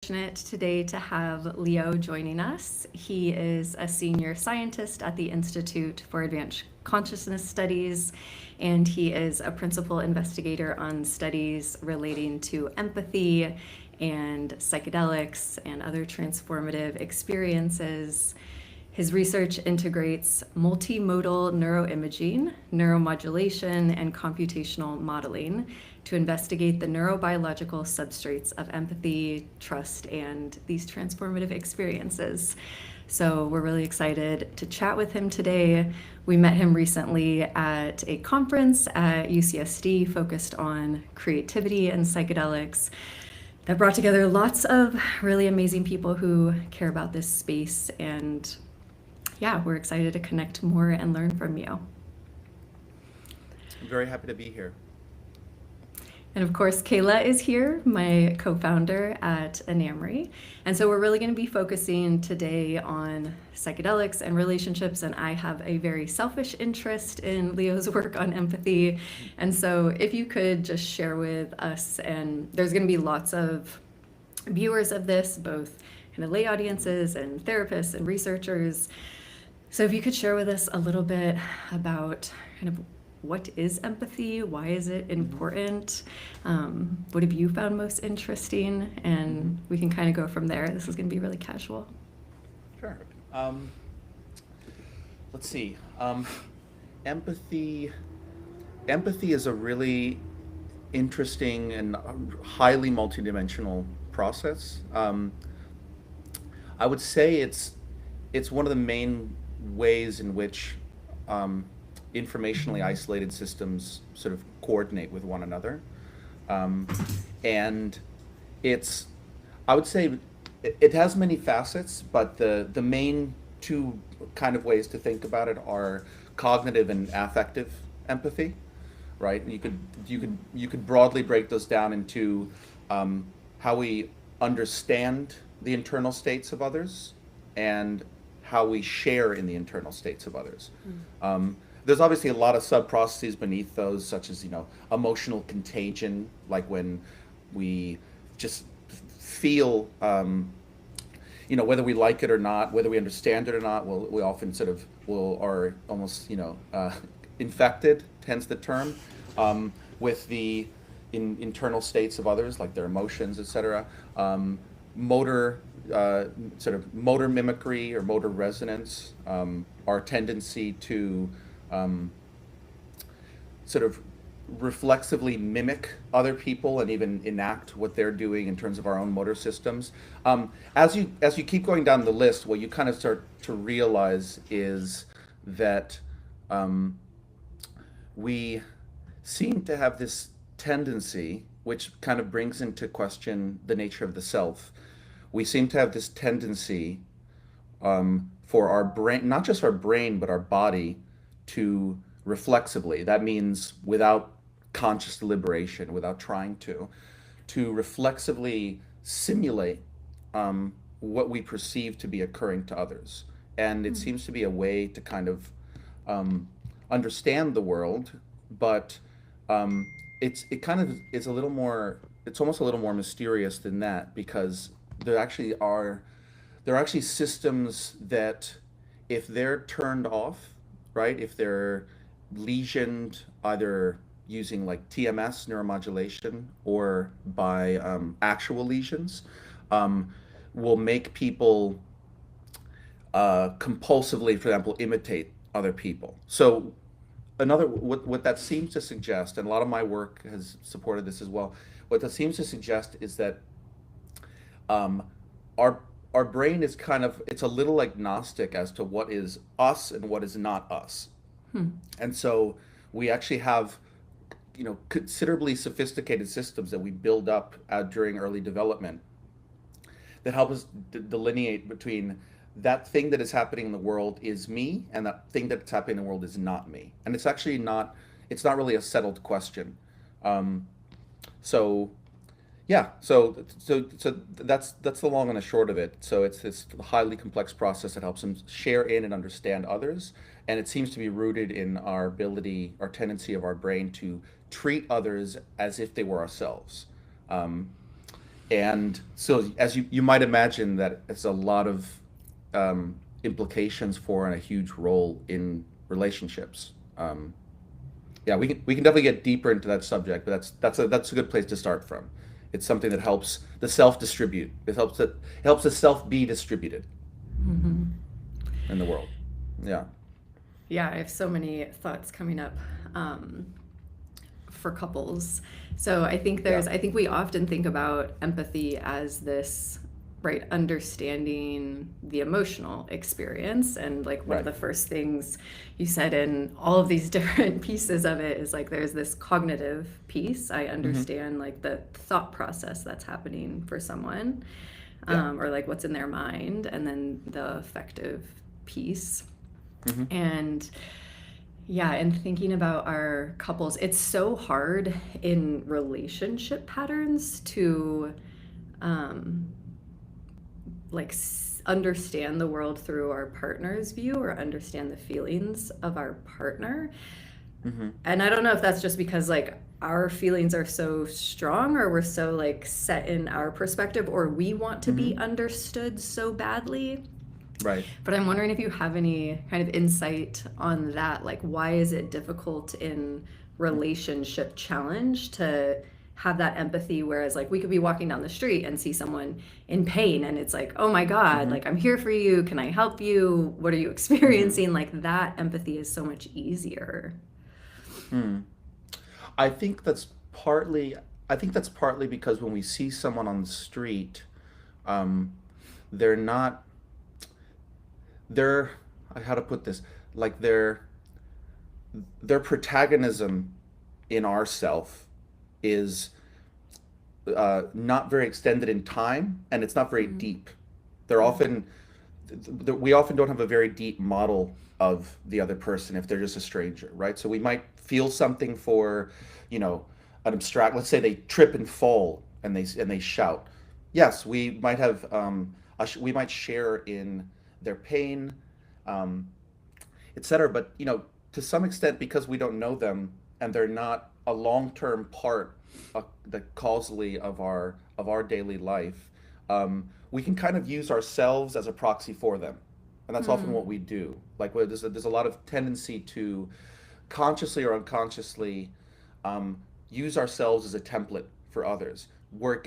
Fortunate today to have Leo joining us. He is a senior scientist at the Institute for Advanced Consciousness Studies, and he is a principal investigator on studies relating to empathy and psychedelics and other transformative experiences. His research integrates multimodal neuroimaging, neuromodulation, and computational modeling to investigate the neurobiological substrates of empathy, trust, and these transformative experiences. So we're really excited to chat with him today. We met him recently at a conference at UCSD focused on creativity and psychedelics that brought together lots of really amazing people who care about this space, and yeah, we're excited to connect more and learn from you. I'm very happy to be here. And of course, Kayla is here, my co-founder at Enamory. And so we're really going to be focusing today on psychedelics and relationships. And I have a very selfish interest in Leo's work on empathy. And so if you could just share with us, and there's going to be lots of viewers of this, both kind of lay audiences and therapists and researchers. So if you could share with us a little bit about kind of what is empathy, why is it important, what have you found most interesting, and we can kind of go from there. This is going to be really casual. Sure. Let's see. Empathy is a really interesting and highly multidimensional process. I would say it's one of the main ways in which informationally isolated systems sort of coordinate with one another. And I would say it has many facets, but the main two kind of ways to think about it are cognitive and affective empathy, right? And you could broadly break those down into how we understand the internal states of others and how we share in the internal states of others. There's obviously a lot of sub-processes beneath those, such as, emotional contagion, like when we just feel, whether we like it or not, whether we understand it or not, we often sort of are almost, infected, hence the term, with the internal states of others, like their emotions, etc. Motor motor mimicry or motor resonance, our tendency to sort of reflexively mimic other people and even enact what they're doing in terms of our own motor systems. As you keep going down the list, what you kind of start to realize is that we seem to have this tendency, which kind of brings into question the nature of the self. We seem to have this tendency for our brain, not just our brain, but our body, to reflexively, that means without conscious deliberation, without trying to reflexively simulate what we perceive to be occurring to others. And it seems to be a way to kind of understand the world, but it kind of is a little more, it's almost a little more mysterious than that, because there are actually systems that, if they're turned off, right, if they're lesioned either using like TMS, neuromodulation, or by actual lesions, will make people compulsively, for example, imitate other people. So what that seems to suggest, and a lot of my work has supported this as well, what that seems to suggest is that our brain is kind of, it's a little agnostic as to what is us and what is not us. And so we actually have, considerably sophisticated systems that we build up during early development that help us delineate between that thing that is happening in the world is me, and that thing that's happening in the world is not me. And it's actually not, it's not really a settled question. So yeah, so that's the long and the short of it. So it's this highly complex process that helps them share in and understand others, and it seems to be rooted in our ability, our tendency of our brain to treat others as if they were ourselves. And so, as you might imagine, that it's a lot of implications for and a huge role in relationships. Yeah, we can definitely get deeper into that subject, but that's a good place to start from. It's something that helps the self distribute. It helps the self be distributed in the world. Yeah. Yeah, I have so many thoughts coming up um, for couples. So Yeah. I think we often think about empathy as this, right, understanding the emotional experience. And like one of Right. the first things you said in all of these different pieces of it is like there's this cognitive piece. I Hmm. understand like the thought process that's happening for someone, Yeah. or like what's in their mind, and then the affective piece. Hmm. And yeah, and thinking about our couples, it's so hard in relationship patterns to um, like understand the world through our partner's view or understand the feelings of our partner. Hmm. And I don't know if that's just because like our feelings are so strong or we're so like set in our perspective or we want to be Hmm. understood so badly. Right. But I'm wondering if you have any kind of insight on that. Like, why is it difficult in relationship challenge to have that empathy? Whereas, like, we could be walking down the street and see someone in pain, and it's like, oh my God, Hmm. like, I'm here for you. Can I help you? What are you Hmm. experiencing? Like, that empathy is so much easier. Hmm. I think that's partly. I think that's partly because when we see someone on the street, um, they're not. They're. How to put this? Like their protagonism in ourself is not very extended in time, and it's not very Mm-hmm. deep. They're Mm-hmm. often we often don't have a very deep model of the other person if they're just a stranger, right? So we might feel something for, you know, an abstract. Let's say they trip and fall and they shout. Yes, we might have we might share in their pain, um, etc. But to some extent, because we don't know them and they're not a long-term part, the causally of our daily life, we can kind of use ourselves as a proxy for them, and that's often Mm-hmm. what we do. Like there's a lot of tendency to consciously or unconsciously use ourselves as a template for others. Where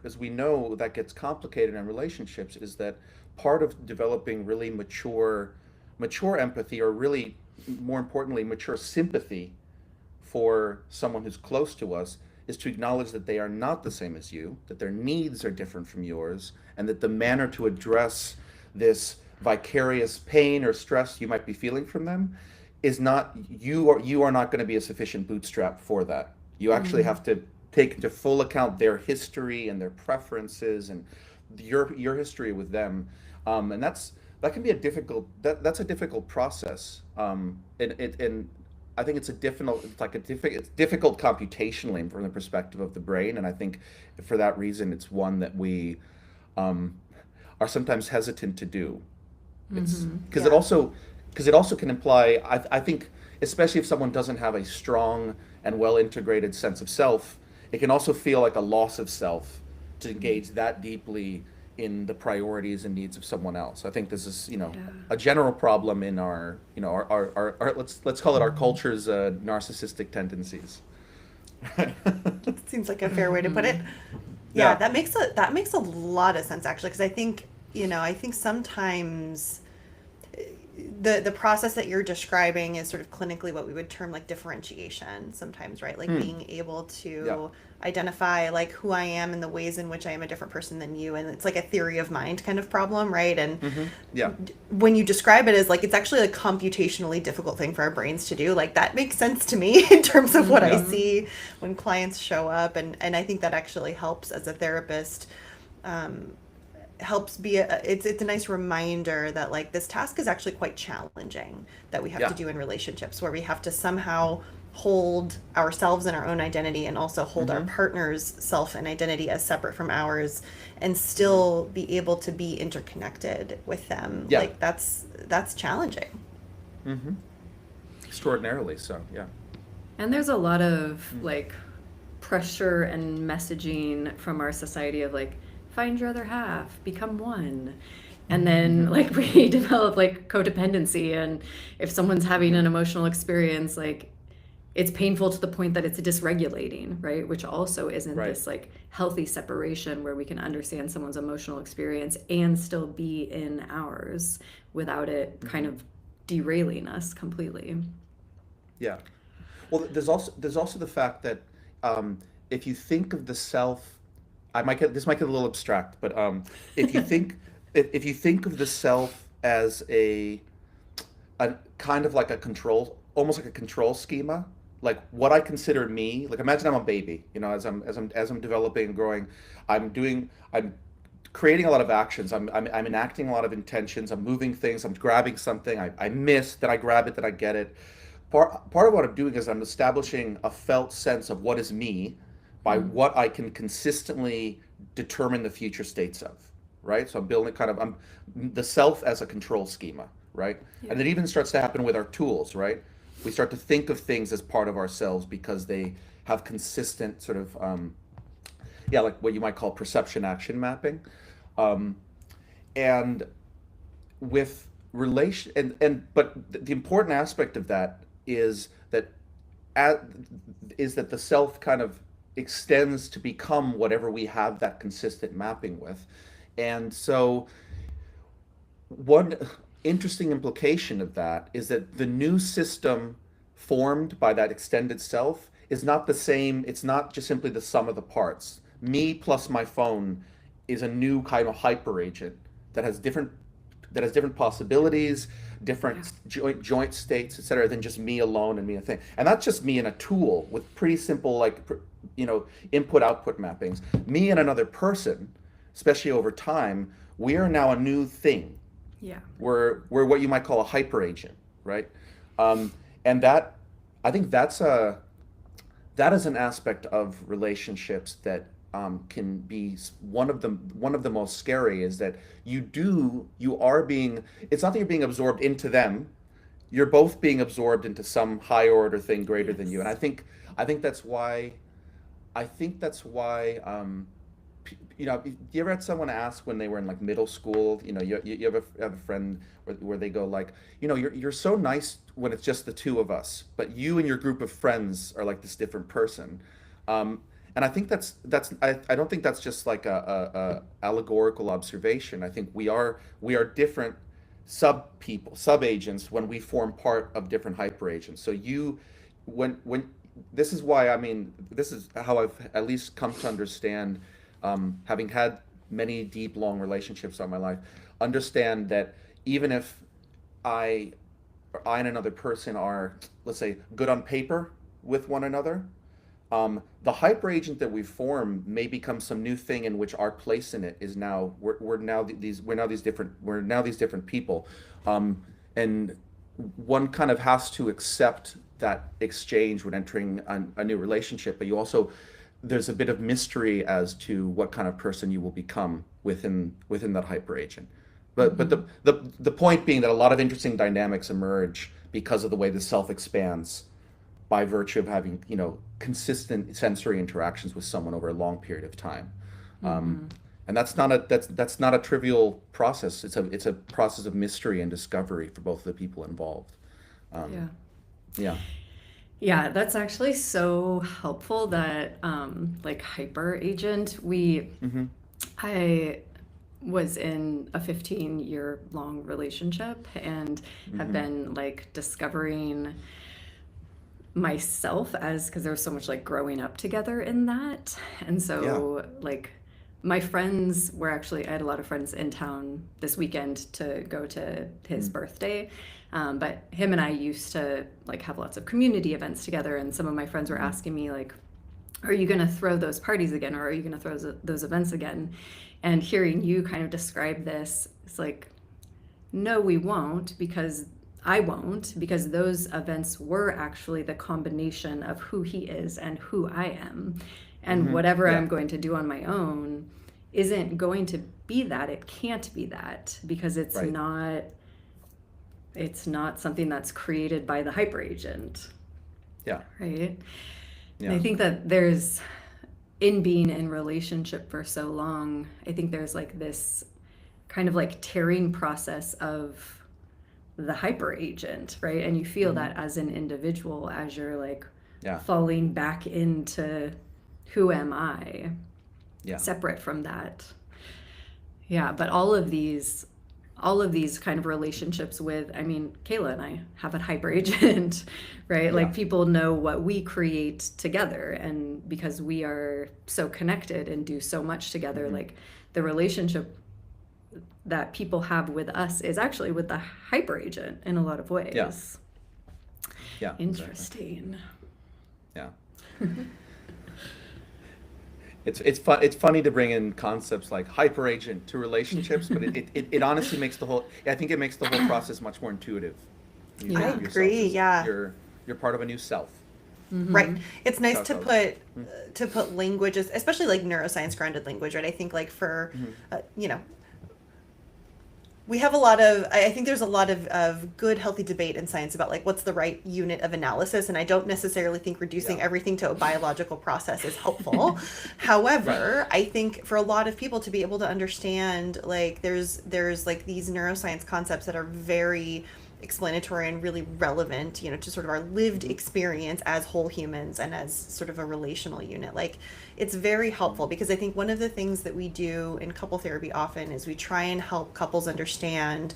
as we know that gets complicated in relationships is that part of developing really mature empathy, or really more importantly mature sympathy for someone who's close to us, is to acknowledge that they are not the same as you, that their needs are different from yours, and that the manner to address this vicarious pain or stress you might be feeling from them is not you are not going to be a sufficient bootstrap for that. You actually Mm-hmm. have to take into full account their history and their preferences and your history with them, and that can be that's a difficult process. And I think it's difficult computationally from the perspective of the brain, and I think for that reason it's one that we um, are sometimes hesitant to do. It's Mm-hmm. Yeah. because it also can imply, I think, especially if someone doesn't have a strong and well integrated sense of self, it can also feel like a loss of self to engage that deeply in the priorities and needs of someone else. I think this is, Yeah. a general problem in our, our let's call it our culture's narcissistic tendencies. Seems like a fair way to put Mm-hmm. it. Yeah, Yeah. that makes a lot of sense actually, because I think sometimes the process that you're describing is sort of clinically what we would term like differentiation sometimes, right? Like Hmm. being able Yeah. to identify like who I am and the ways in which I am a different person than you, and it's like a theory of mind kind of problem, right? And Hmm. Yeah. when you describe it as like it's actually a computationally difficult thing for our brains to do, like that makes sense to me in terms of what I Yeah. Mm-hmm. see when clients show up, and I think that actually helps as a therapist. um, Helps be it's a nice reminder that like this task is actually quite challenging, that we have to Yeah. do in relationships, where we have to somehow hold ourselves and our own identity and also hold our Hmm. partner's self and identity as separate from ours, and Hmm. still be able to be interconnected with them. Yeah. Like that's challenging. Hmm. Extraordinarily so. Yeah. And there's a lot of like pressure and messaging from our society of like, find your other half, become one. And then like we develop like codependency, and if someone's having an emotional experience, like it's painful to the point that it's dysregulating, right? Which also isn't Right. this like healthy separation where we can understand someone's emotional experience and still be in ours without it kind of derailing us completely. Yeah. Well, there's also the fact that if you think of the self, this might get a little abstract, but if you think if you think of the self as a kind of like a control, almost like a control schema, like what I consider me. Like imagine I'm a baby, as I'm developing and growing, I'm creating a lot of actions. I'm enacting a lot of intentions. I'm moving things. I'm grabbing something. I miss, then I grab it, then I get it. Part of what I'm doing is I'm establishing a felt sense of what is me by what I can consistently determine the future states of, right? So I'm building I'm the self as a control schema, right? Yeah. And it even starts to happen with our tools, right? We start to think of things as part of ourselves because they have consistent sort of, like what you might call perception action mapping. Um, and with relation but the important aspect of that is that at, is that the self kind of extends to become whatever we have that consistent mapping with. And so one interesting implication of that is that the new system formed by that extended self is not the same. It's not just simply the sum of the parts. Me plus my phone is a new kind of hyper agent that has different possibilities, different joint states, etc., than just me alone and me a thing. And that's just me and a tool with pretty simple input output mappings. Me and another person, especially over time, we are now a new thing. Yeah. We're what you might call a hyper agent, right? And that, I think that is an aspect of relationships that can be one of the most scary. Is that you are being, it's not that you're being absorbed into them, you're both being absorbed into some higher order thing greater than you. And I think that's why you ever had someone ask when they were in like middle school, you have a friend where they go like, you're so nice when it's just the two of us, but you and your group of friends are like this different person. And I think I don't think that's just like a allegorical observation. I think we are different sub agents when we form part of different hyper agents. So when this is why, this is how I've at least come to understand, having had many deep, long relationships all my life, understand that even if I and another person are, let's say, good on paper with one another, the hyper agent that we form may become some new thing in which our place in it is now we're now these different people, and one kind of has to accept that exchange when entering a new relationship. But there's a bit of mystery as to what kind of person you will become within that hyper agent. But the point being that a lot of interesting dynamics emerge because of the way the self expands by virtue of having consistent sensory interactions with someone over a long period of time. And that's not a trivial process. It's a process of mystery and discovery for both of the people involved. Yeah. Yeah. Yeah, that's actually so helpful that like hyper agent, I was in a 15-year long relationship and have been like discovering myself because there was so much like growing up together in that. And so like my friends were actually, I had a lot of friends in town this weekend to go to his birthday. But him and I used to like have lots of community events together, and some of my friends were asking me like, are you going to throw those parties again, or are you going to throw those events again? And hearing you kind of describe this, it's like, no, we won't, because I won't, because those events were actually the combination of who he is and who I am. And whatever I'm going to do on my own isn't going to be that. It can't be that, because it's not something that's created by the hyper agent. Yeah. Right. And I think that there's, in being in relationship for so long, I think there's like this kind of like tearing process of the hyper agent, right? And you feel that as an individual, as you're like falling back into who am I, separate from that. Yeah, but all of these kind of relationships with, I mean, Kayla and I have a hyper agent, right? Like people know what we create together, and because we are so connected and do so much together, like the relationship that people have with us is actually with the hyper agent in a lot of ways. Yeah. Interesting. Exactly. Yeah. It's funny to bring in concepts like hyper agent to relationships, but it honestly makes I think it makes the whole process much more intuitive. I agree. You're part of a new self. Right. It's nice to put languages, especially like neuroscience grounded language, right? I think like for, we have I think there's a lot of good, healthy debate in science about like what's the right unit of analysis. And I don't necessarily think reducing everything to a biological process is helpful. However, I think for a lot of people to be able to understand, like there's like these neuroscience concepts that are very explanatory and really relevant, to sort of our lived experience as whole humans and as sort of a relational unit. Like it's very helpful because I think one of the things that we do in couple therapy often is we try and help couples understand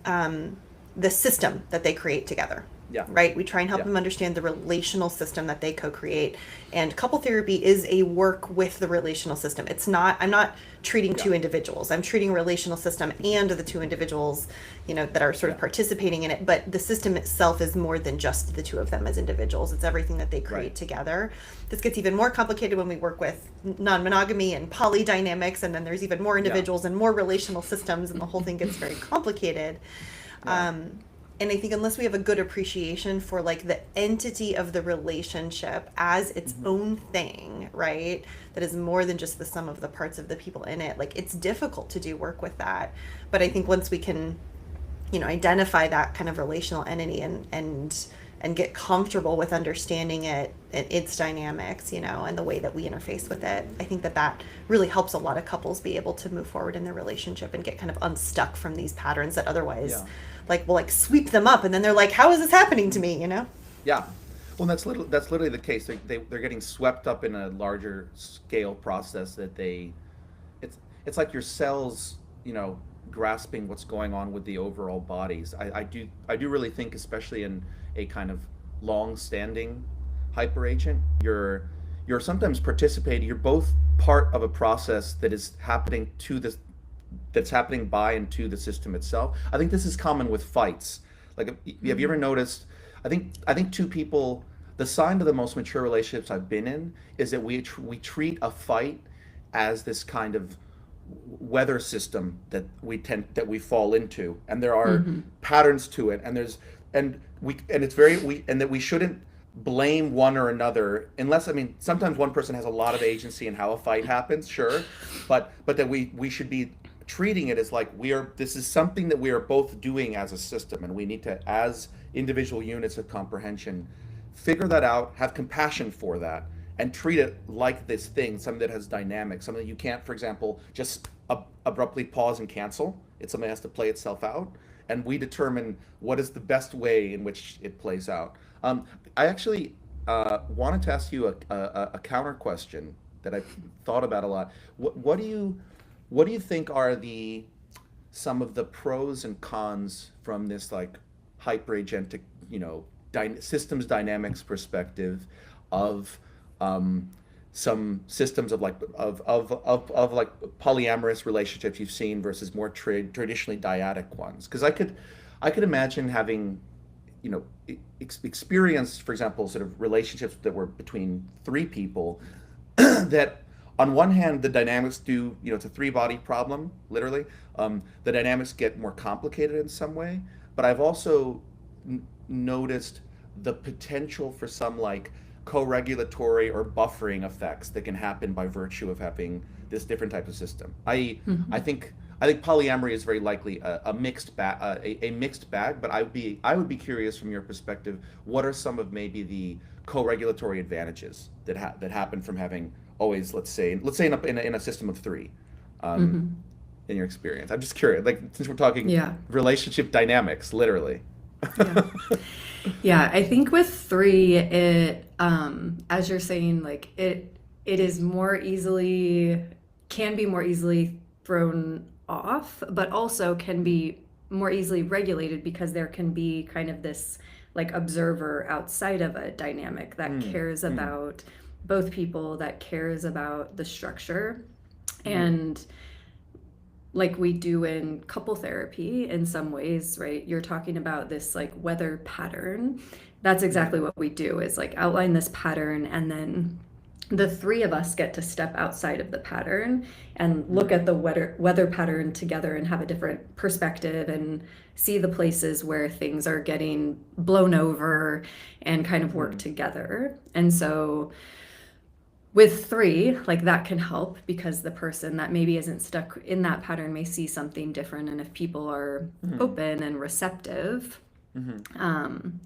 the system that they create together. Right. We try and help them understand the relational system that they co-create. And couple therapy is a work with the relational system. I'm not treating two individuals. I'm treating a relational system and the two individuals, that are sort of participating in it. But the system itself is more than just the two of them as individuals. It's everything that they create together. This gets even more complicated when we work with non-monogamy and polydynamics. And then there's even more individuals and more relational systems. And the whole thing gets very complicated. And I think unless we have a good appreciation for like the entity of the relationship as its own thing, right? That is more than just the sum of the parts of the people in it. Like it's difficult to do work with that. But I think once we can, identify that kind of relational entity and get comfortable with understanding its dynamics, and the way that we interface with it, I think that really helps a lot of couples be able to move forward in their relationship and get kind of unstuck from these patterns that otherwise will sweep them up, and then they're like, how is this happening to me, Yeah. Well, that's literally the case. They're getting swept up in a larger scale process that it's like your cells, grasping what's going on with the overall bodies. I do really think, especially in a kind of long-standing hyper agent, you're sometimes participating. You're both part of a process that is happening that's happening by and to the system itself. I think this is common with fights. Like, have you ever noticed? I think two people. The sign of the most mature relationships I've been in is that we treat a fight as this kind of weather system that we fall into, and there are patterns to it, and that we shouldn't blame one or another unless, sometimes one person has a lot of agency in how a fight happens, sure, but that we should be treating it as like this is something that we are both doing as a system, and we need to, as individual units of comprehension, figure that out, have compassion for that, and treat it like this thing, something that has dynamics, something that you can't, for example, just abruptly pause and cancel. It's something that has to play itself out, and we determine what is the best way in which it plays out. I actually wanted to ask you a counter question that I've thought about a lot. What do you think are some of the pros and cons from this like hyperagentic, systems dynamics perspective of some systems of polyamorous relationships you've seen versus more traditionally dyadic ones? Because I could imagine having experienced, for example, sort of relationships that were between three people that on one hand the dynamics it's a three-body problem, literally. The dynamics get more complicated in some way, but I've also noticed the potential for some like co-regulatory or buffering effects that can happen by virtue of having this different type of system. I think polyamory is very likely a mixed bag, but I would be curious from your perspective, what are some of maybe the co-regulatory advantages that happen from having always, let's say in a system of three, in your experience? I'm just curious, like, since we're talking relationship dynamics, literally. Yeah. Yeah, I think with three, it, as you're saying, like it is can be more easily thrown off, but also can be more easily regulated because there can be kind of this like observer outside of a dynamic that cares about both people, that cares about the structure. And like we do in couple therapy in some ways, right? You're talking about this like weather pattern. That's exactly what we do, is like outline this pattern, and then the three of us get to step outside of the pattern and look at the weather pattern together and have a different perspective and see the places where things are getting blown over and kind of work together. And so with three, like that can help because the person that maybe isn't stuck in that pattern may see something different. And if people are open and receptive, then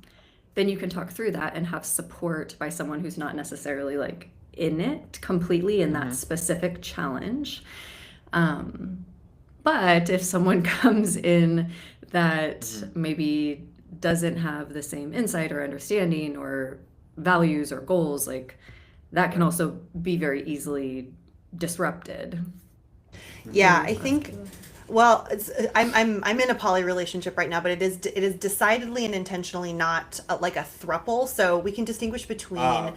you can talk through that and have support by someone who's not necessarily like in it completely in that specific challenge. But if someone comes in that maybe doesn't have the same insight or understanding or values or goals, like that can also be very easily disrupted. Yeah, I think. Well, I'm in a poly relationship right now, but it is decidedly and intentionally not like a throuple. So we can distinguish between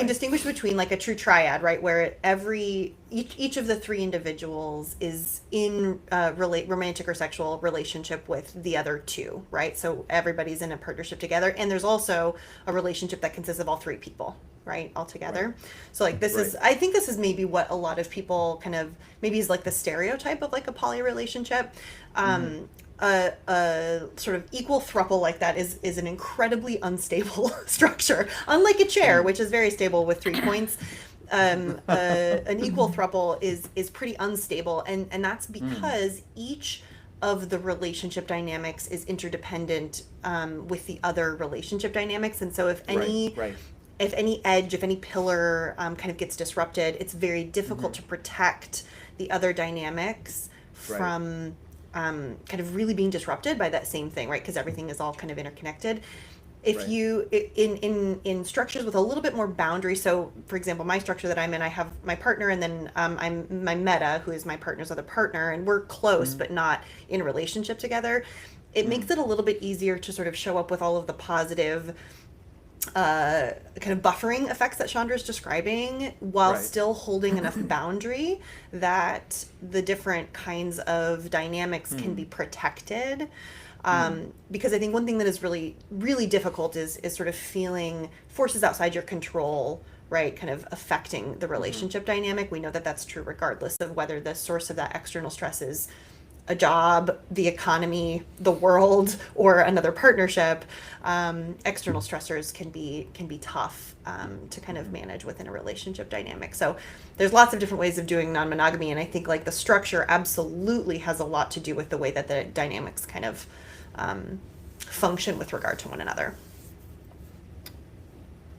distinguish between like a true triad, right, where each of the three individuals is in romantic or sexual relationship with the other two, right? So everybody's in a partnership together, and there's also a relationship that consists of all three people, right, all together. Right. So like this is, I think this is maybe what a lot of people kind of maybe is like the stereotype of like a poly relationship. A sort of equal throuple like that is an incredibly unstable structure. Unlike a chair, which is very stable with 3 points, an equal throuple is pretty unstable, and that's because each of the relationship dynamics is interdependent with the other relationship dynamics, and so if any edge, if any pillar kind of gets disrupted, it's very difficult to protect the other dynamics from kind of really being disrupted by that same thing, right? Because everything is all kind of interconnected. If you in structures with a little bit more boundary, so for example, my structure that I'm in, I have my partner, and then I'm my meta, who is my partner's other partner, and we're close but not in a relationship together. It makes it a little bit easier to sort of show up with all of the positive kind of buffering effects that Chandra's describing, while still holding enough boundary that the different kinds of dynamics can be protected. Because I think one thing that is really, really difficult is sort of feeling forces outside your control, right, kind of affecting the relationship dynamic. We know that that's true regardless of whether the source of that external stress is a job, the economy, the world, or another partnership. External stressors can be tough to kind of manage within a relationship dynamic. So there's lots of different ways of doing non-monogamy, and I think like the structure absolutely has a lot to do with the way that the dynamics kind of function with regard to one another.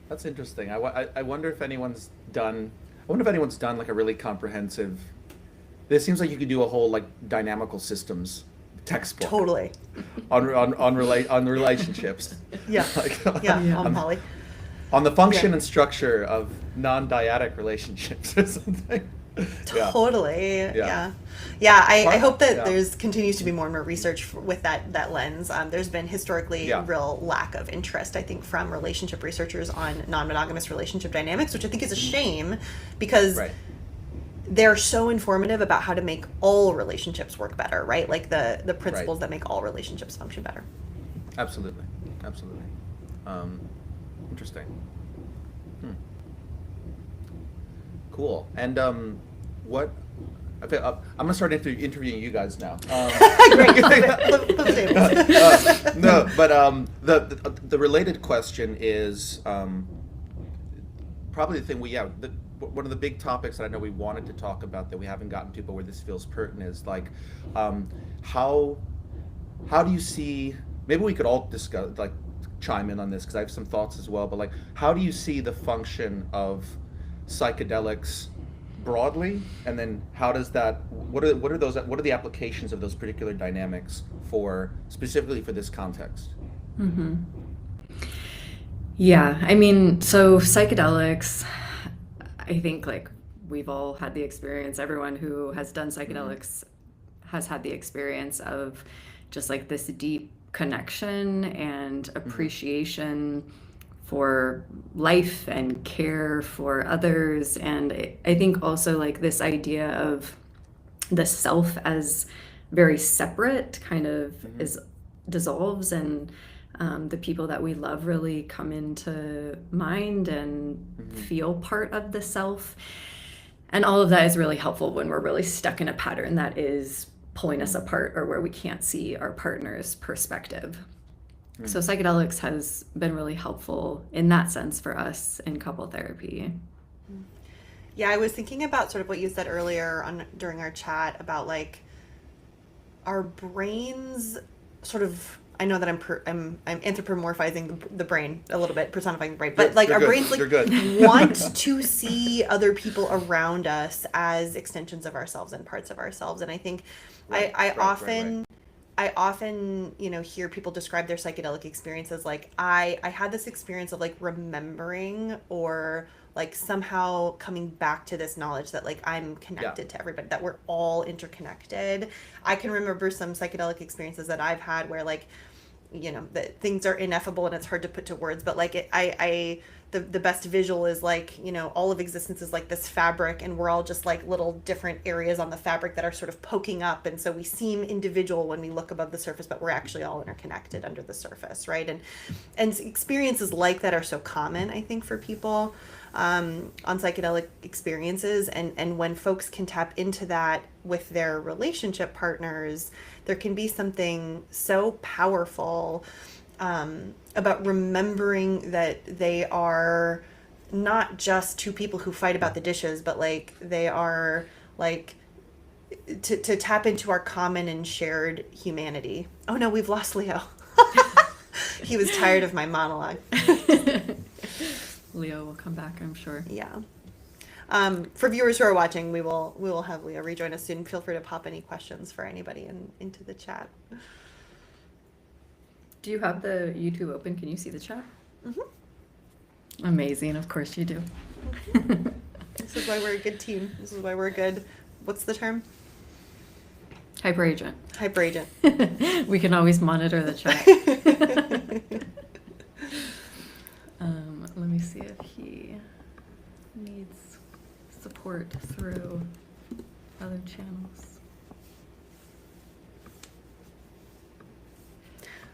That's interesting. I wonder if anyone's done like a really comprehensive. This seems like you could do a whole like dynamical systems textbook. Totally. on relationships. Yeah. On poly. On the function and structure of non-dyadic relationships or something. Totally. Yeah. I hope that there's continues to be more and more research with that lens. There's been historically real lack of interest, I think, from relationship researchers on non-monogamous relationship dynamics, which I think is a shame, because they're so informative about how to make all relationships work better, right? Like the principles that make all relationships function better. Absolutely. Interesting. Cool. And what? Okay, I'm gonna start interviewing you guys now. Great. No, but the related question is probably the thing one of the big topics that I know we wanted to talk about that we haven't gotten to, but where this feels pertinent, is like how do you see? Maybe we could all discuss, like, chime in on this because I have some thoughts as well. But like, how do you see the function of psychedelics broadly, and then how does that? What are those? What are the applications of those particular dynamics for specifically for this context? Mm-hmm. Yeah, I mean, so psychedelics, I think like we've all had the experience, everyone who has done psychedelics has had the experience of just like this deep connection and appreciation for life and care for others. And I think also like this idea of the self as very separate kind of is dissolves, and the people that we love really come into mind and feel part of the self. And all of that is really helpful when we're really stuck in a pattern that is pulling us apart or where we can't see our partner's perspective. So psychedelics has been really helpful in that sense for us in couple therapy. Yeah, I was thinking about sort of what you said earlier during our chat about like our brains sort of, I know that I'm anthropomorphizing the brain a little bit, personifying the brain, but like You're our good. brains like You're good. want to see other people around us as extensions of ourselves and parts of ourselves. And I think I often, you know, hear people describe their psychedelic experiences like I had this experience of like remembering or like somehow coming back to this knowledge that like I'm connected to everybody, that we're all interconnected. I can remember some psychedelic experiences that I've had where like, you know, that things are ineffable and it's hard to put to words, but like the best visual is like, you know, all of existence is like this fabric and we're all just like little different areas on the fabric that are sort of poking up. And so we seem individual when we look above the surface, but we're actually all interconnected under the surface, right? And experiences like that are so common, I think, for people on psychedelic experiences. And when folks can tap into that with their relationship partners, there can be something so powerful about remembering that they are not just two people who fight about the dishes, but like they are like to tap into our common and shared humanity. Oh no, we've lost Leo. He was tired of my monologue. Leo will come back, I'm sure. Yeah. For viewers who are watching, we will have Leo rejoin us soon. Feel free to pop any questions for anybody into the chat. Do you have the YouTube open? Can you see the chat? Mm-hmm. Amazing. Of course you do. This is why we're a good team. This is why we're a good, what's the term? Hyper agent. Hyper agent. We can always monitor the chat. Let me see if he needs support through other channels.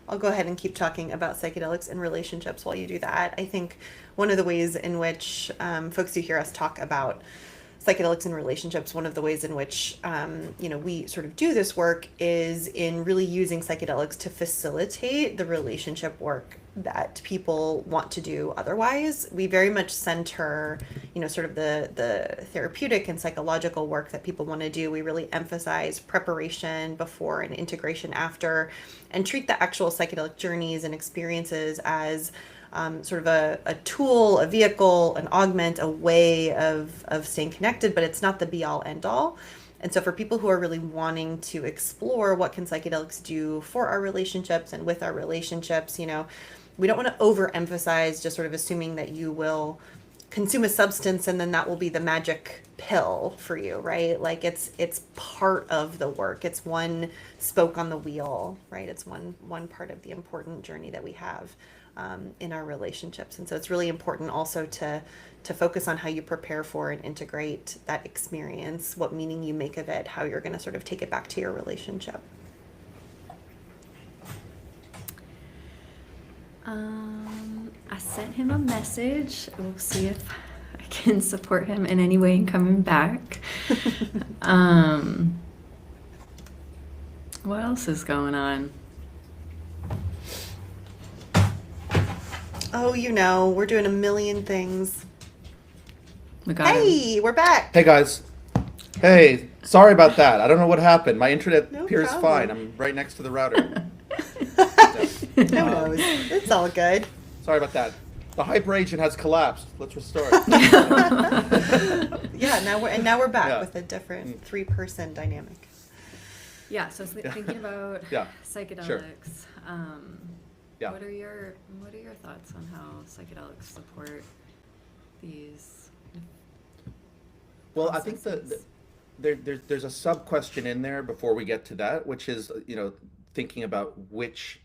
I'll go ahead and keep talking about psychedelics and relationships while you do that. I think one of the ways in which folks who hear us talk about psychedelics and relationships, one of the ways in which we sort of do this work is in really using psychedelics to facilitate the relationship work that people want to do otherwise. We very much center, sort of the therapeutic and psychological work that people want to do. We really emphasize preparation before and integration after, and treat the actual psychedelic journeys and experiences as sort of a tool, a vehicle, an augment, a way of staying connected, but it's not the be all end all. And so for people who are really wanting to explore what can psychedelics do for our relationships and with our relationships, we don't want to overemphasize just sort of assuming that you will consume a substance and then that will be the magic pill for you, right? Like it's part of the work. It's one spoke on the wheel, right? It's one part of the important journey that we have in our relationships. And so it's really important also to focus on how you prepare for and integrate that experience, what meaning you make of it, how you're going to sort of take it back to your relationship. I sent him a message. We'll see if I can support him in any way in coming back. What else is going on? Oh, we're doing a million things. We got him. Hey, we're back. Hey guys. Hey, sorry about that. I don't know what happened. My internet No appears problem. fine. I'm right next to the router. Who knows? It's all good. Sorry about that. The hyper agent has collapsed. Let's restore it. Yeah, now we're back Yeah. with a different 3-person dynamic. Yeah, so thinking about Yeah, psychedelics, Yeah. what are your thoughts on how psychedelics support these Well, I think processes? there's a sub question in there before we get to that, which is, thinking about which,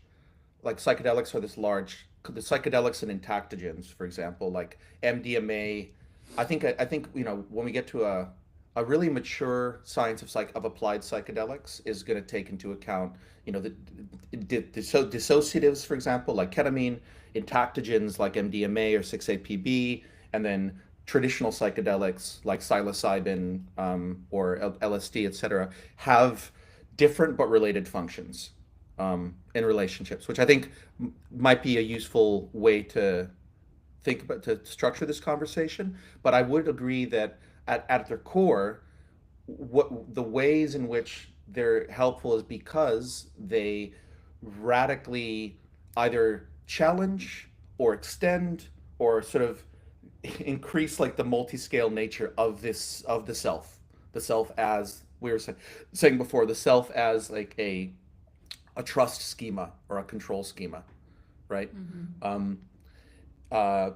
like, psychedelics are this large, the psychedelics and entactogens, for example, like MDMA. I think when we get to a really mature science of applied psychedelics is going to take into account, the dissociatives, for example, like ketamine, entactogens like MDMA or 6-APB, and then traditional psychedelics like psilocybin, or LSD, etc., have different but related functions, in relationships, which I think might be a useful way to think about, to structure this conversation. But I would agree that at their core, what the ways in which they're helpful is because they radically either challenge or extend or sort of increase, like, the multi-scale nature of the self as we were saying before, the self as like a trust schema or a control schema, right? Um, uh,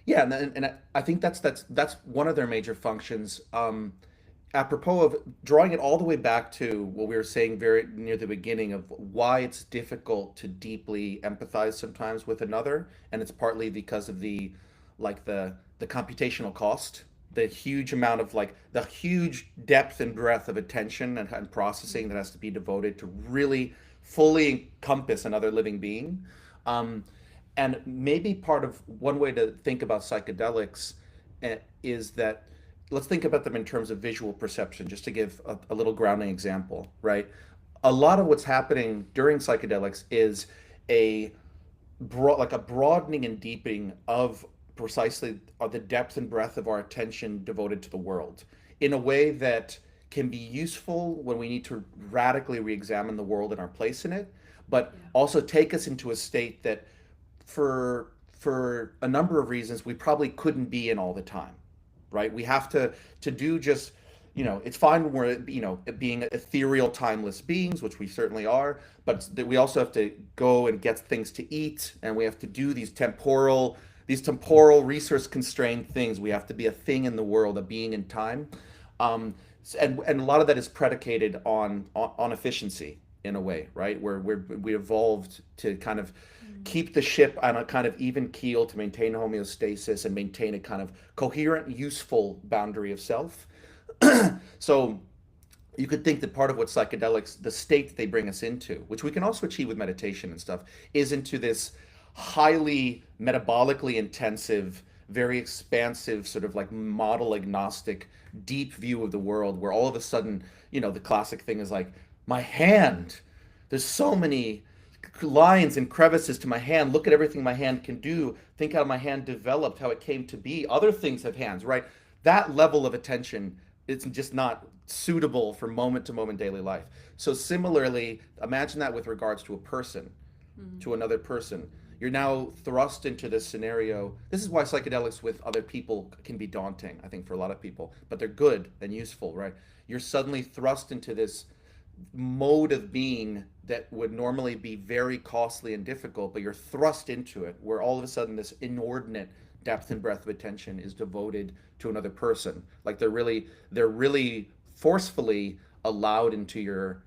yeah, and I think that's one of their major functions. Apropos of drawing it all the way back to what we were saying very near the beginning of why it's difficult to deeply empathize sometimes with another, and it's partly because of the computational cost, the huge amount of, like, the huge depth and breadth of attention and processing that has to be devoted to really fully encompass another living being. Um, and maybe part of one way to think about psychedelics, is that, let's think about them in terms of visual perception, just to give a little grounding example, right? A lot of what's happening during psychedelics is a like a broadening and deepening of precisely the depth and breadth of our attention devoted to the world in a way that can be useful when we need to radically re-examine the world and our place in it, but Yeah. also take us into a state that for a number of reasons we probably couldn't be in all the time, right? We have to do just, it's fine when we're, being ethereal, timeless beings, which we certainly are, but that we also have to go and get things to eat, and we have to do these temporal resource constrained things. We have to be a thing in the world, a being in time. And a lot of that is predicated on efficiency in a way, right? Where we evolved to kind of keep the ship on a kind of even keel, to maintain homeostasis and maintain a kind of coherent, useful boundary of self. So you could think that part of what psychedelics, the state they bring us into, which we can also achieve with meditation and stuff, is into this highly metabolically intensive, very expansive, sort of like model agnostic, deep view of the world, where all of a sudden, the classic thing is like, my hand, there's so many lines and crevices to my hand. Look at everything my hand can do. Think how my hand developed, how it came to be. Other things have hands, right? That level of attention is just not suitable for moment to moment daily life. So similarly, imagine that with regards to a person, to another person. You're now thrust into this scenario. This is why psychedelics with other people can be daunting, I think, for a lot of people, but they're good and useful, right? You're suddenly thrust into this mode of being that would normally be very costly and difficult, but you're thrust into it, where all of a sudden this inordinate depth and breadth of attention is devoted to another person. Like they're really forcefully allowed into your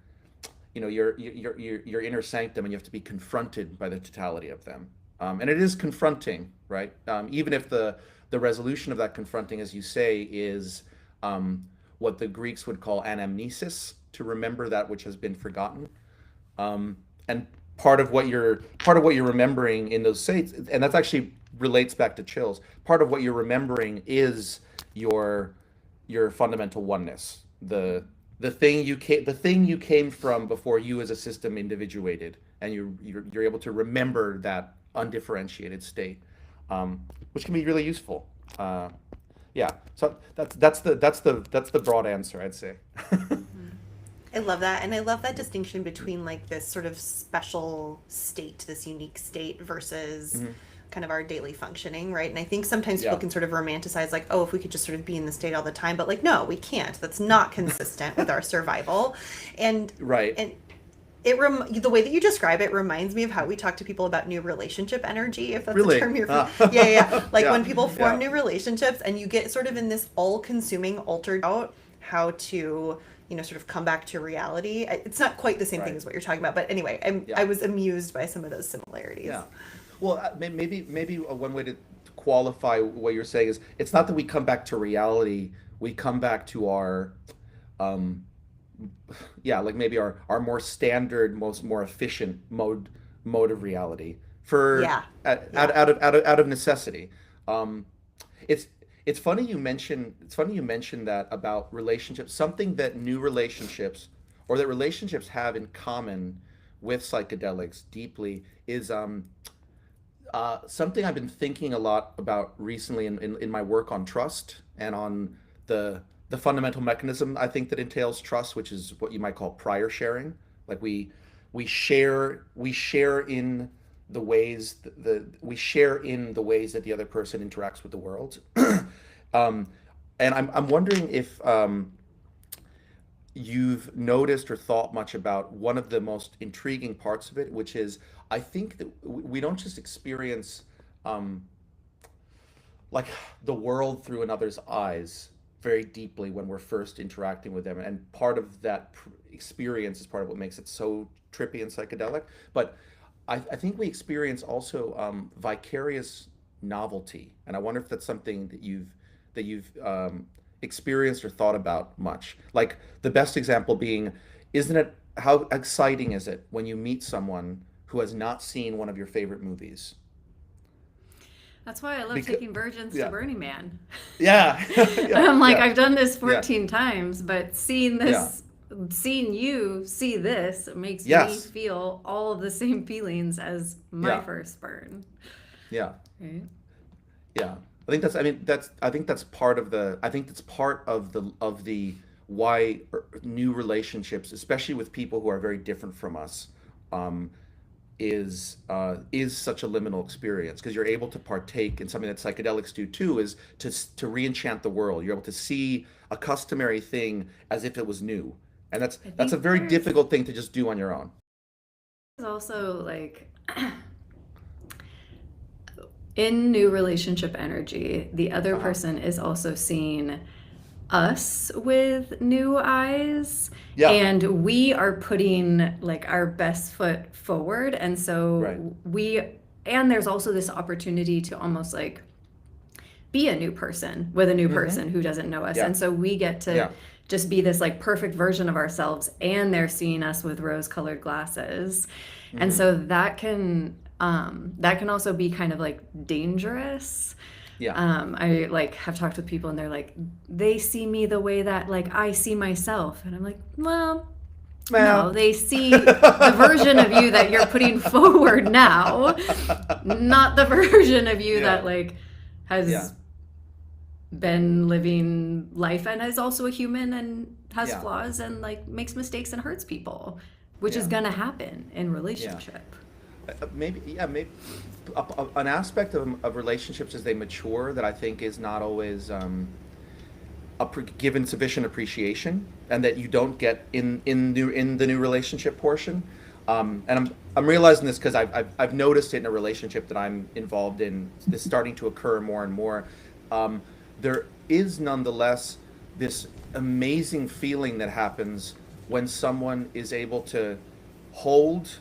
inner sanctum, and you have to be confronted by the totality of them. And it is confronting, right? Even if the resolution of that confronting, as you say, is what the Greeks would call anamnesis, to remember that which has been forgotten. And part of what you're remembering in those states, and that actually relates back to chills. Part of what you're remembering is your fundamental oneness, the thing you came from before you as a system individuated, and you're able to remember that undifferentiated state, which can be really useful. Yeah, so that's the broad answer, I'd say. I love that. And I love that distinction between like this sort of special state, this unique state versus kind of our daily functioning, right? And I think sometimes people Yeah. can sort of romanticize like, oh, if we could just sort of be in the state all the time, but like, no, we can't. That's not consistent with our survival. And Right. and the way that you describe it reminds me of how we talk to people about new relationship energy, if that's a Really? term you're Ah. yeah. Like Yeah. when people form Yeah. new relationships and you get sort of in this all-consuming altered out how to, sort of come back to reality. It's not quite the same thing Right. as what you're talking about, but anyway, Yeah. I was amused by some of those similarities. Yeah. Well, maybe one way to qualify what you're saying is it's not that we come back to reality. We come back to our, um, yeah, like maybe our more standard, more efficient mode of reality for Yeah. Yeah. out of necessity. Um, it's it's funny you mention that about relationships. Something that new relationships or that relationships have in common with psychedelics deeply is something I've been thinking a lot about recently in my work on trust and on the fundamental mechanism I think that entails trust, which is what you might call prior sharing. Like we share in the ways we share in the ways that the other person interacts with the world. um, and I'm wondering if you've noticed or thought much about one of the most intriguing parts of it, which is I think that we don't just experience um, like the world through another's eyes very deeply when we're first interacting with them, and part of that experience is part of what makes it so trippy and psychedelic. But I think we experience also vicarious novelty, and I wonder if that's something that you've experienced or thought about much. Like the best example being, isn't it how exciting is it when you meet someone who has not seen one of your favorite movies? That's why I love Because taking virgins to yeah, Burning Man. yeah, yeah, I'm like, yeah, I've done this yeah, 14 times, but yeah. seeing you see this makes me Yes, feel all of the same feelings as my yeah, first burn. yeah. Right? Yeah, I think that's part of the why new relationships, especially with people who are very different from us, um, is such a liminal experience because you're able to partake in something that psychedelics do too, is to re-enchant the world. You're able to see a customary thing as if it was new, and I that's a think very there's difficult thing to just do on your own. also like in new relationship energy, the other Uh-huh. person is also seeing us with new eyes, Yeah, and we are putting like our best foot forward, and right. so and there's also this opportunity to almost like be a new person with a new Mm-hmm. person who doesn't know us, Yeah, and so we get to yeah. just be this like perfect version of ourselves, and they're seeing us with rose colored glasses, and Mm-hmm. so that can also be kind of like dangerous. Yeah. I like have talked with people and they're like, they see me the way that like I see myself. And I'm like, well, no, Well. they see the version of you that you're putting forward now, not the version of you Yeah, that like yeah, has been living life and is also a human and has yeah, flaws and like makes mistakes and hurts people, which is yeah, gonna happen in yeah. relationship. Maybe an aspect of relationships as they mature that I think is not always given sufficient appreciation, and that you don't get in the new relationship portion. And I'm realizing this because I've noticed it in a relationship that I'm involved in. This starting to occur more and more. Um, there is nonetheless this amazing feeling that happens when someone is able to hold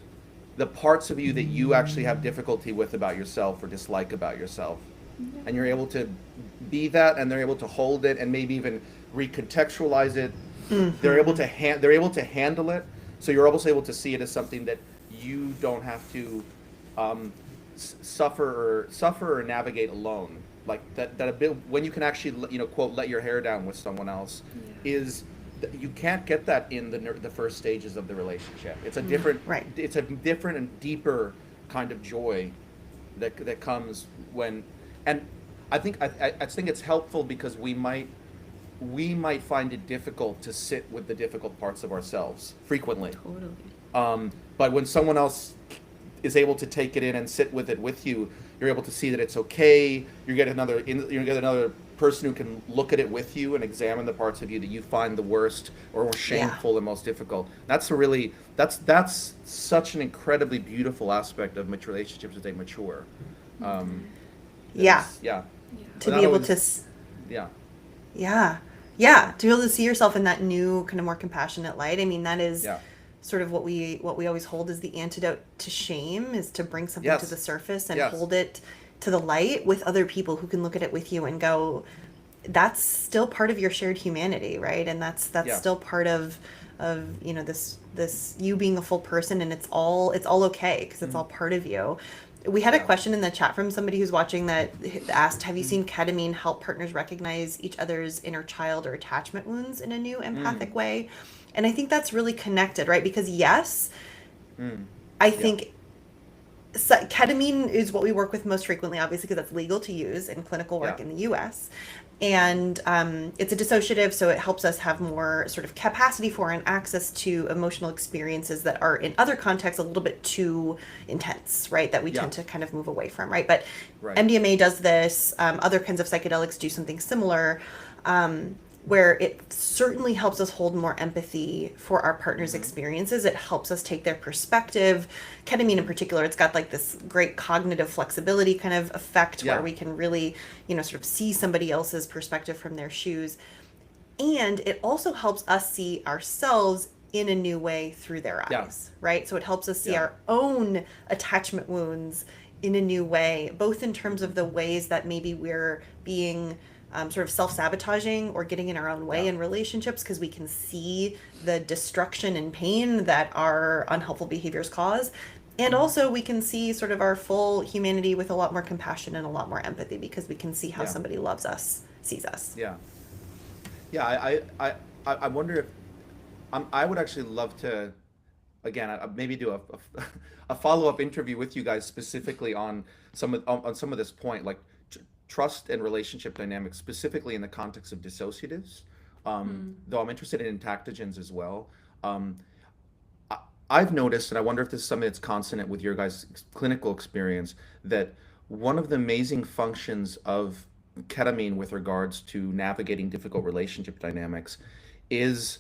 the parts of you that you actually have difficulty with about yourself or dislike about yourself, and you're able to be that, and they're able to hold it and maybe even recontextualize it. They're able to handle it, so you're almost able to see it as something that you don't have to suffer or navigate alone. Like that a bit when you can actually quote let your hair down with someone else Yeah. is you can't get that in the first stages of the relationship. Right. It's a different and deeper kind of joy that comes when, and I think it's helpful because we might we might find it difficult to sit with the difficult parts of ourselves frequently. Totally. But when someone else is able to take it in and sit with it with you, you're able to see that it's okay. You get another person who can look at it with you and examine the parts of you that you find the worst or most Yeah. shameful and most difficult. That's such an incredibly beautiful aspect of mature relationships as they mature. Um, Yeah. yeah. Yeah. To Not be able always- to Yeah. Yeah. Yeah. To be able to see yourself in that new kind of more compassionate light. I mean, that is Yeah. sort of what we always hold as the antidote to shame, is to bring something to Yes. the surface and Yes. hold it to the light with other people who can look at it with you and go, that's still part of your shared humanity, right? And that's Yeah. still part of this you being a full person, and it's all okay because it's all part of you. We had a Yeah. question in the chat from somebody who's watching that asked, have you seen ketamine help partners recognize each other's inner child or attachment wounds in a new empathic way? And I think that's really connected, right? Because yes, I Yeah. think ketamine is what we work with most frequently, obviously, because that's legal to use in clinical work Yeah. in the US. And it's a dissociative, so it helps us have more sort of capacity for and access to emotional experiences that are in other contexts a little bit too intense, right? That we Yeah. tend to kind of move away from, right? But Right. MDMA does this, other kinds of psychedelics do something similar. Where it certainly helps us hold more empathy for our partner's experiences. It helps us take their perspective. Ketamine in particular, it's got like this great cognitive flexibility kind of effect Yeah. where we can really, sort of see somebody else's perspective from their shoes. And it also helps us see ourselves in a new way through their Yeah. eyes, right? So it helps us see Yeah. our own attachment wounds in a new way, both in terms of the ways that maybe we're being sort of self-sabotaging or getting in our own way Yeah. in relationships, because we can see the destruction and pain that our unhelpful behaviors cause. And also we can see sort of our full humanity with a lot more compassion and a lot more empathy, because we can see how Yeah. somebody loves us, sees us. Yeah. Yeah, I wonder if I would actually love to, again, maybe do a follow-up interview with you guys specifically on on some of this point, like trust and relationship dynamics, specifically in the context of dissociatives. Though I'm interested in entactogens as well. Um, I've noticed, and I wonder if this is something that's consonant with your guys' clinical experience, that one of the amazing functions of ketamine with regards to navigating difficult relationship dynamics is,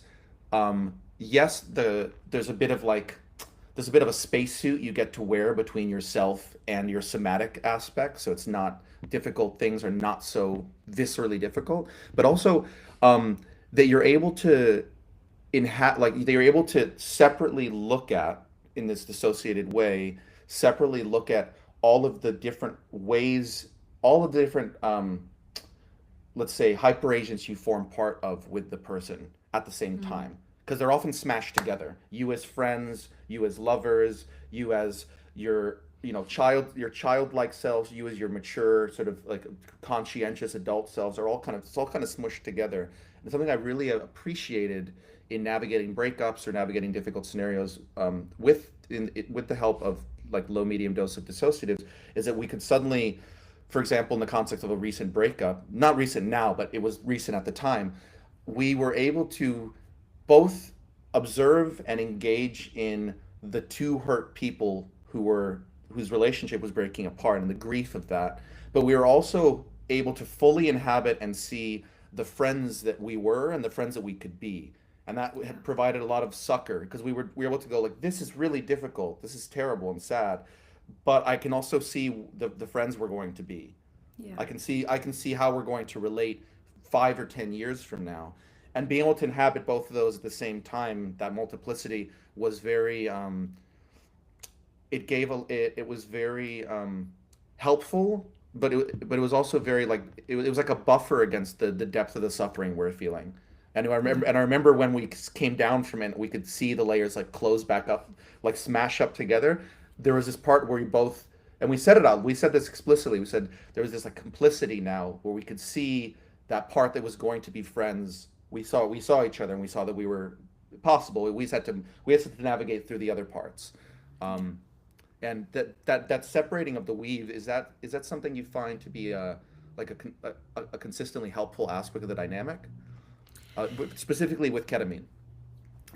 yes, there's a bit of a spacesuit you get to wear between yourself and your somatic aspect, so it's not difficult things are not so viscerally difficult, but also that you're able to like they're able to separately look at, in this dissociated way, separately look at all of the different ways, all of the different let's say hyperagents you form part of with the person at the same time, because they're often smashed together, you as friends, you as lovers, you as your childlike selves, you as your mature sort of like conscientious adult selves, are all kind of, it's all kind of smushed together. And something I really appreciated in navigating breakups or navigating difficult scenarios, with the help of like low medium dose of dissociatives, is that we could suddenly, for example, in the context of a recent breakup, not recent now, but it was recent at the time, we were able to both observe and engage in the two hurt people whose relationship was breaking apart and the grief of that, but we were also able to fully inhabit and see the friends that we were and the friends that we could be. And that had provided a lot of succor, because we were able to go like, this is really difficult, this is terrible and sad, but I can also see the friends we're going to be. Yeah. I can see how we're going to relate 5 or 10 years from now, and being able to inhabit both of those at the same time. That multiplicity was very. It was very helpful, but it was also very like it was like a buffer against the depth of the suffering we're feeling. And I remember when we came down from it, we could see the layers like close back up, like smash up together. There was this part where we both, and we said it out. We said this explicitly. We said there was this like complicity now, where we could see that part that was going to be friends. We saw each other, and we saw that we were possible. We had to navigate through the other parts. Um, and that separating of the weave, is that something you find to be like a consistently helpful aspect of the dynamic? specifically with ketamine.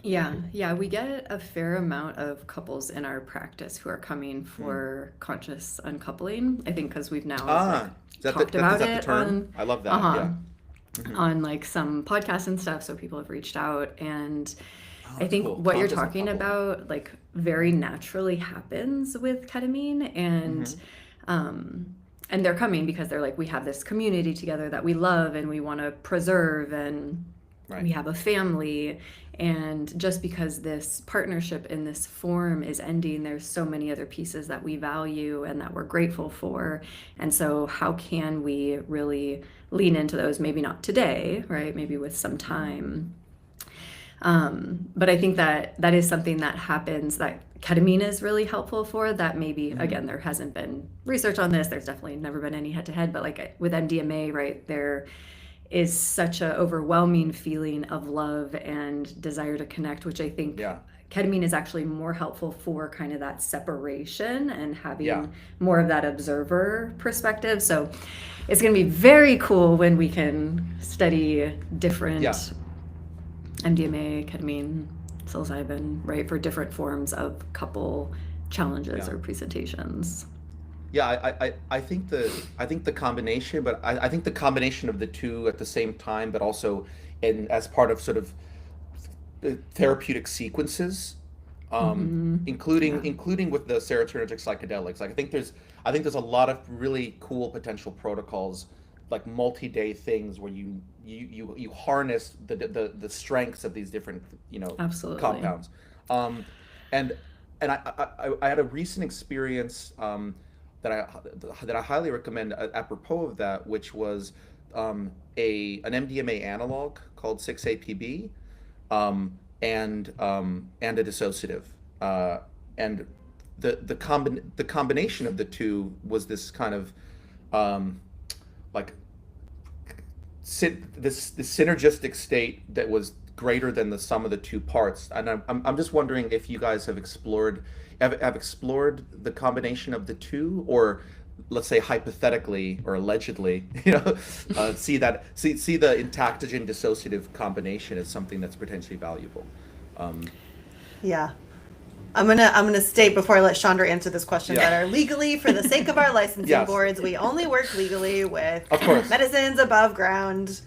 Yeah, we get a fair amount of couples in our practice who are coming Hmm. for conscious uncoupling. I think because we've now like Ah, talked is about that the it term? on, I love that. uh-huh, Yeah. Hmm. on like some podcasts and stuff, so people have reached out. And Oh, I that's think cool. what you're Conscious talking uncoupling. about like very naturally happens with ketamine. Hmm. Um and they're coming because they're like, we have this community together that we love and we want to preserve, and Right. we have a family. And just because this partnership in this form is ending, there's so many other pieces that we value and that we're grateful for. And so how can we really lean into those? Maybe not today, right? Maybe with some Hmm. time. But I think that that is something that happens, that ketamine is really helpful for. That maybe, Hmm. again, there hasn't been research on this. There's definitely never been any head to head, but like with MDMA, right, there is such a overwhelming feeling of love and desire to connect, which I think Yeah. ketamine is actually more helpful for kind of that separation and Yeah. having more of that observer perspective. So it's going to be very cool when we can study Yeah. different MDMA, ketamine, psilocybin, right, for different forms of couple challenges Yeah. or presentations. Yeah, I think the combination, but I think the combination of the two at the same time, but also in as part of sort of therapeutic sequences, Mm-hmm. Yeah, including with the serotonergic psychedelics. Like I think there's a lot of really cool potential protocols, like multi-day things where you harness the strengths of these different absolutely. compounds. Um, and I had a recent experience that I highly recommend apropos of that, which was a an MDMA analog called 6-APB, and a dissociative, and the combination of the two was this kind of um, like this synergistic state that was greater than the sum of the two parts. And I'm just wondering if you guys have explored the combination of the two, or let's say hypothetically or allegedly, see the entactogen dissociative combination as something that's potentially valuable. Um, Yeah. I'm gonna state before I let Chandra answer this question yeah, that are legally, for the sake of our licensing yes, boards, we only work legally with of course, medicines above ground,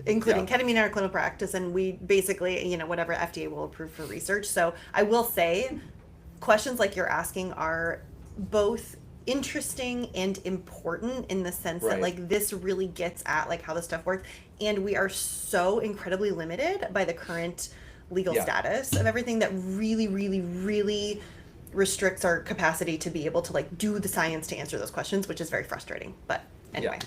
yeah, including ketamine in our clinical practice, and we basically, whatever FDA will approve for research. So I will say, questions like you're asking are both interesting and important in the sense that right, like this really gets at like how this stuff works, and we are so incredibly limited by the current legal yeah, status of everything that really, really, really restricts our capacity to be able to like do the science to answer those questions, which is very frustrating. But yeah. anyway.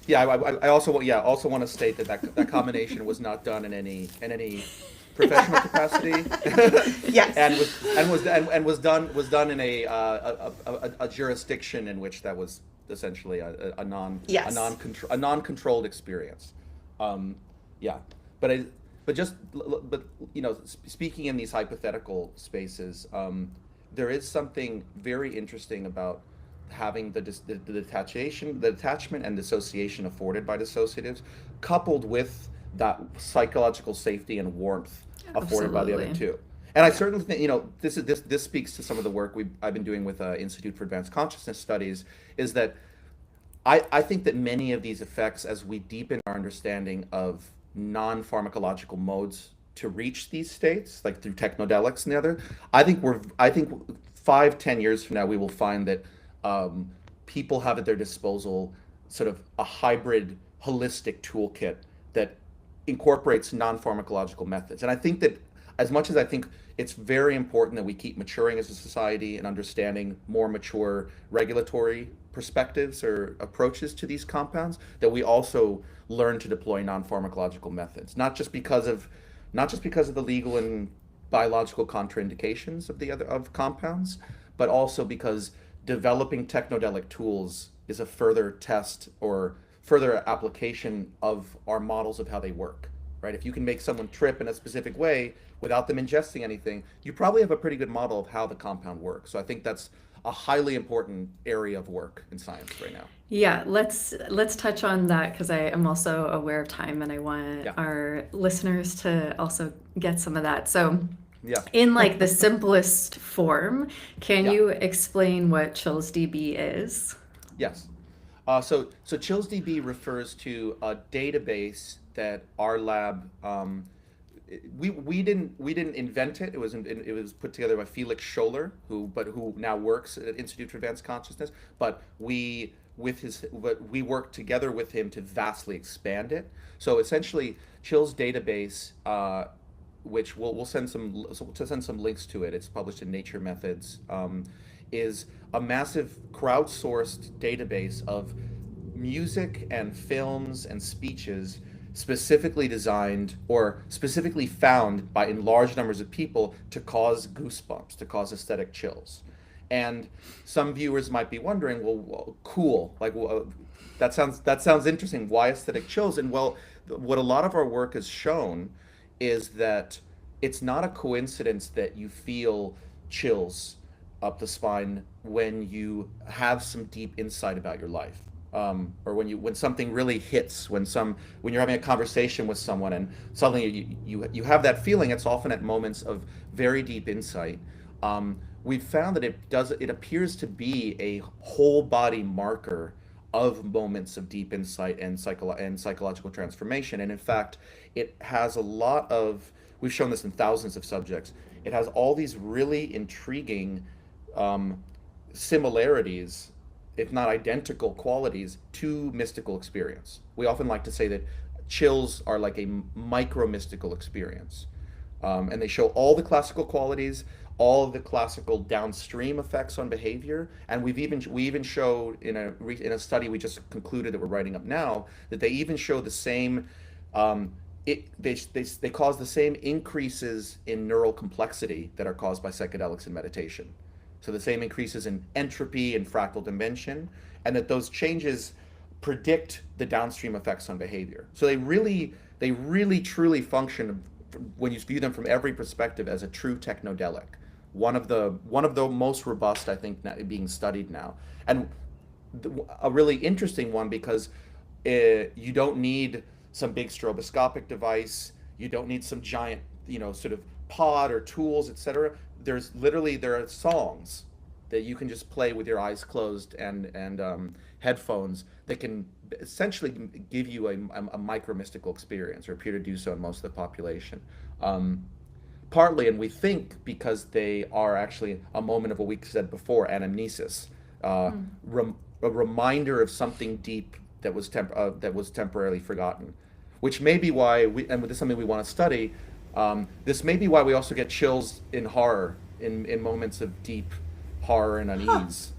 Yeah, I also also want to state that combination was not done in any professional capacity, Yes. and was done in a jurisdiction in which that was essentially Yes. a non-controlled experience. Yeah, but I but just but speaking in these hypothetical spaces, there is something very interesting about having the detachment and dissociation afforded by dissociatives, coupled with that psychological safety and warmth afforded by the other Absolutely. two. And I Yeah. certainly think this speaks to some of the work I've been doing with Institute for Advanced Consciousness Studies. Is that I think that many of these effects, as we deepen our understanding of non-pharmacological modes to reach these states, like through technodelics and the other, I think 5, 10 years from now, we will find that people have at their disposal sort of a hybrid, holistic toolkit that incorporates non-pharmacological methods. And I think that as much as I think it's very important that we keep maturing as a society and understanding more mature regulatory perspectives or approaches to these compounds, that we also learn to deploy non-pharmacological methods, not just because of the legal and biological contraindications of the other of compounds, but also because developing technodelic tools is a further test or further application of our models of how they work, right? If you can make someone trip in a specific way without them ingesting anything, you probably have a pretty good model of how the compound works. So I think that's a highly important area of work in science right now. Yeah, let's touch on that because I am also aware of time and I want Yeah, our listeners to also get some of that. So, yeah, in like the simplest form, can yeah. you explain what Chills DB is? Yes. So ChillsDB refers to a database that our lab we didn't invent it. It was put together by Felix Scholler, who now works at Institute for Advanced Consciousness. But we worked together with him to vastly expand it. So essentially, Chill's database, which we'll send some links to it. It's published in Nature Methods. Is a massive crowdsourced database of music and films and speeches specifically designed or specifically found by in large numbers of people to cause goosebumps, to cause aesthetic chills. And some viewers might be wondering, well, cool, like, well, that sounds interesting. Why aesthetic chills? And well, what a lot of our work has shown is that it's not a coincidence that you feel chills up the spine when you have some deep insight about your life, or when something really hits, when you're having a conversation with someone and suddenly you have that feeling. It's often at moments of very deep insight. We've found that it appears to be a whole body marker of moments of deep insight and psychological transformation. And in fact, it has a lot of, we've shown this in thousands of subjects. It has all these really intriguing um, similarities, if not identical qualities, to mystical experience. We often like to say that chills are like a micro mystical experience. And they show all the classical qualities, all of the classical downstream effects on behavior, and we even showed in a study we just concluded that we're writing up now, that they even show the same, they cause the same increases in neural complexity that are caused by psychedelics and meditation. So the same increases in entropy and fractal dimension, and that those changes predict the downstream effects on behavior. So they really truly function, when you view them from every perspective, as a true technodelic. One of the most robust, I think, being studied now, and a really interesting one, because you don't need some big stroboscopic device. You don't need some giant, sort of pod or tools, etc. There are songs that you can just play with your eyes closed and headphones that can essentially give you a micro mystical experience, or appear to do so in most of the population. Um, Partly, and we think because they are actually a moment of what we said before, anamnesis, uh, a reminder of something deep that was temporarily forgotten, which may be why and this is something we want to study. This may be why we also get chills in horror, in moments of deep horror and unease,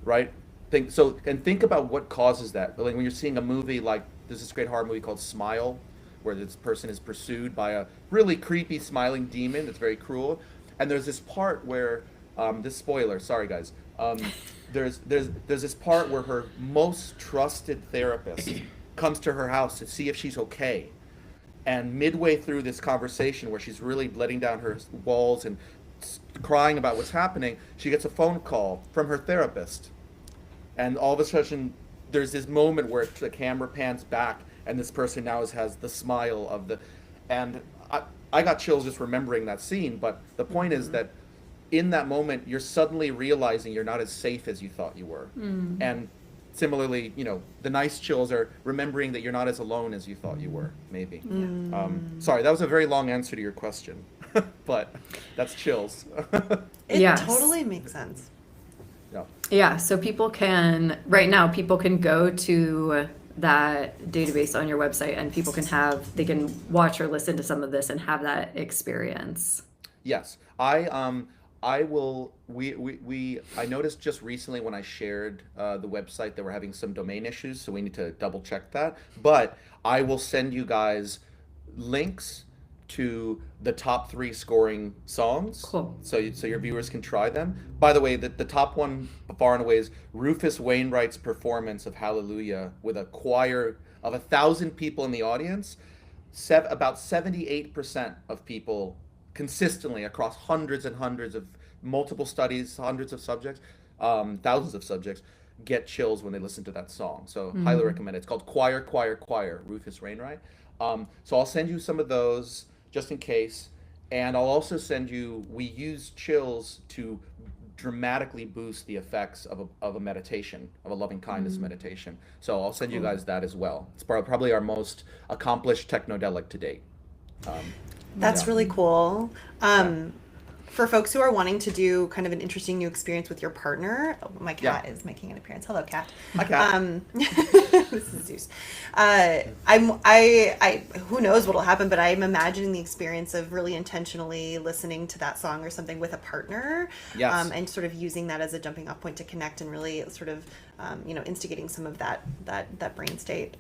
right? Think about what causes that. Like when you're seeing a movie, like there's this great horror movie called Smile, where this person is pursued by a really creepy smiling demon that's very cruel. And there's this part where, this spoiler, sorry guys, there's this part where her most trusted therapist comes to her house to see if she's okay. And midway through this conversation, where she's really letting down her walls and crying about what's happening, she gets a phone call from her therapist. And all of a sudden, there's this moment where the camera pans back, and this person now has the smile of the. And I got chills just remembering that scene. But the point is that in that moment, you're suddenly realizing you're not as safe as you thought you were. And similarly, the nice chills are remembering that you're not as alone as you thought you were, maybe. Sorry, that was a very long answer to your question, but that's chills. It Yes. totally makes sense. Yeah. Yeah, so right now, people can go to that database on your website and they can watch or listen to some of this and have that experience. Yes, I will. I noticed just recently when I shared the website that we're having some domain issues, so we need to double check that. But I will send you guys links to the top 3 scoring songs, Cool. so your viewers can try them. By the way, the top one far and away is Rufus Wainwright's performance of Hallelujah with a choir of 1,000 people in the audience. About 78% of people consistently across hundreds and hundreds of multiple studies, hundreds of subjects, thousands of subjects, get chills when they listen to that song. So highly recommend it. It's called Choir, Choir, Choir, Rufus Wainwright. So I'll send you some of those just in case. And I'll also send you, we use chills to dramatically boost the effects of a meditation, of a loving kindness meditation. So I'll send you guys that as well. It's probably our most accomplished technodelic to date. That's Yeah. really cool. Yeah. For folks who are wanting to do kind of an interesting new experience with your partner, oh, my cat Yeah. is making an appearance. Hello, cat. Hi, Kat. This is Zeus. Who knows what'll happen, but I'm imagining the experience of really intentionally listening to that song or something with a partner, Yes. and sort of using that as a jumping off point to connect and really sort of, instigating some of that brain state.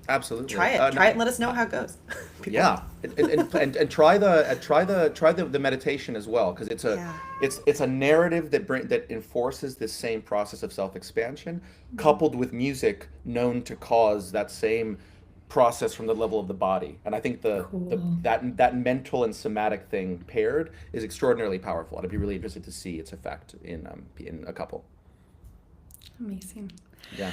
Absolutely. Try it, and let us know how it goes. People- Yeah, and try the meditation as well, because Yeah. it's a narrative that enforces this same process of self-expansion, coupled with music known to cause that same process from the level of the body. And I think that mental and somatic thing paired is extraordinarily powerful. I'd be really interested to see its effect in a couple. Amazing. Yeah.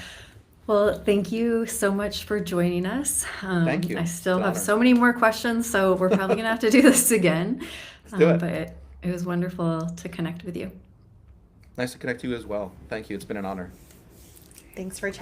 Well, thank you so much for joining us. Thank you. I still It's an have honor. so many more questions, so we're probably going to have to do this again. Let's do it. But it was wonderful to connect with you. Nice to connect you as well. Thank you. It's been an honor. Thanks for chatting.